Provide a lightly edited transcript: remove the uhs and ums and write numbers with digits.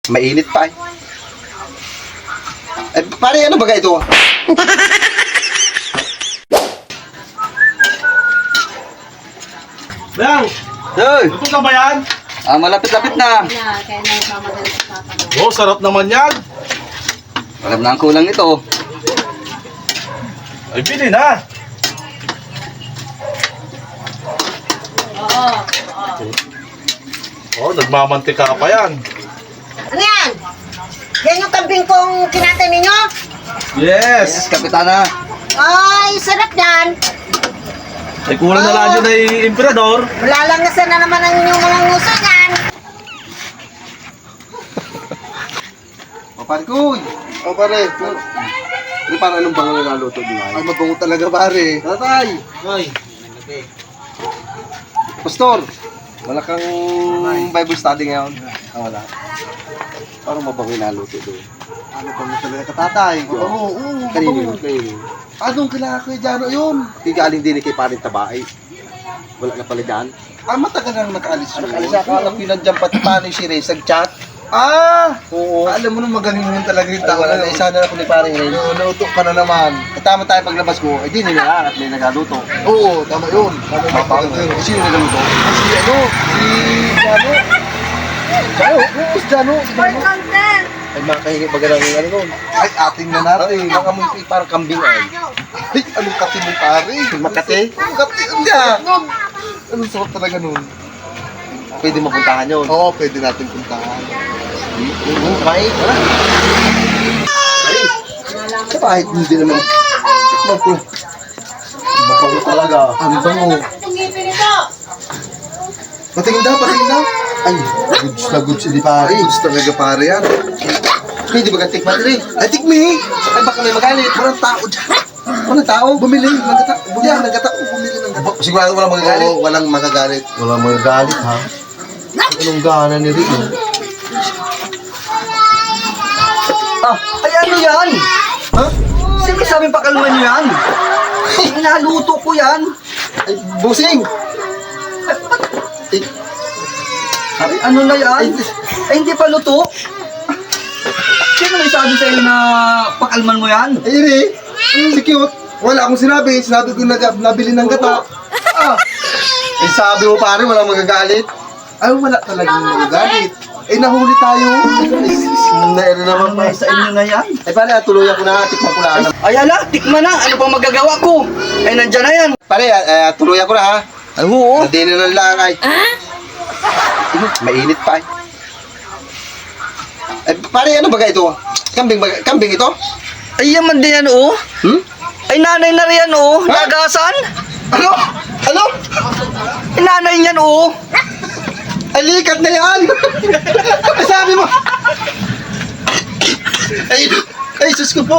Mainit pa eh. Eh, pare, ano ba ito? Bang! Hoy! Luto na ba yan? Malapit-lapit na. Kaya nagmamaganda sa papa. Oh, sarap naman yan. Alam na ang kulang nito. Ay, pili na. Oo. Oh, nagmamantika pa yan. Ano yan? Yan yung kambing kong kinatay ninyo? Yes, Yes. Kapitana. Ay, sarap yan. Ay, kulang na lang dyan ay emperador. Malalangnasan na naman ang inyong mga nguso yan. O, pare ko. O, pare. Ano parang anong bango na naluto din ay? Ay, mabango talaga, pare. Tatay. Ay. Pastor. Wala kang Bible study ngayon? Wala. Parang mabango yung naluto doon. Ano pa mo talaga katatay? Mabango. Oo, kanino. Anong kailangan ko dyan yun? Galing din kay paring tabae. Wala na pala dyan. Matagal na nakaalis yun. Nakaalis ako. Alam pinadyan pati paano si Ray sa chat. Oo. Alam mo nung magaling mo talaga yung tao. Wala na isa na ako ni paring Ray. Nautok ka na naman. Tama tayo paglabas ko. Di nila at may nagaluto. Oo, tama yun. Mapango. Sino nagaluto? Si Jano. Jano? Oo, si Jano. Ay, makahingi ba ganang ano nun? Ay, ating na natin. Ang amoy ko parang kambing ay. Ay, anong kati mo pare? Makati? Anong kati? Hindi ah. Anong sarap talaga nun? Pwede mapuntahan yun? Oo, pwede natin puntahan. Oo, kahit. Wala. Ay, kahit hindi naman. Mabango talaga. Ang bango. Patingin daw. Ay, goods na goods hindi pare. Goods talaga pare yan. Pwede ba kang tikman rin? Ay, tikmi! Ay, baka may magalit. Walang tao dyan. Walang tao? Bumili. Bumili ng gata. Sigurado walang magagalit? Oo, walang magagalit. Walang magagalit, ha? Anong gana ni Rico? Ay ano yan? Ha? Sino sabi pakalman nyo yan? Inaluto ko yan. Ay, busing! Ay ano na yan? Ay hindi pa luto. Sino may sabi sa'yo na pakalman mo yan? Ay, Iri! Si cute! Wala akong sinabi. Sinabi ko nabili ng gata. Eh, sabi mo pare, walang magagalit. Ay, wala talagang magagalit. Eh, nahuli tayo. Nairo naman pa. Ay sa inyo na yan. Ay, pare, tuluyan ko na. Tikman ko na. Ay ala, tikman na. Ano pang magagawa ko? Ay nandyan na yan. Pare, tuluyan ko na ha. Ay oo. Hindi na lang lang ay. Mainit pa eh. Eh, pare, ano ba ito? Kambing ito? Ay yaman din yan oh. Ay nanay na riyan oh. Ha? Nagasan. Ano? Ay nanay niyan oh. Ay, likat na yan! Ay, sabi mo! Ay, sus ko po!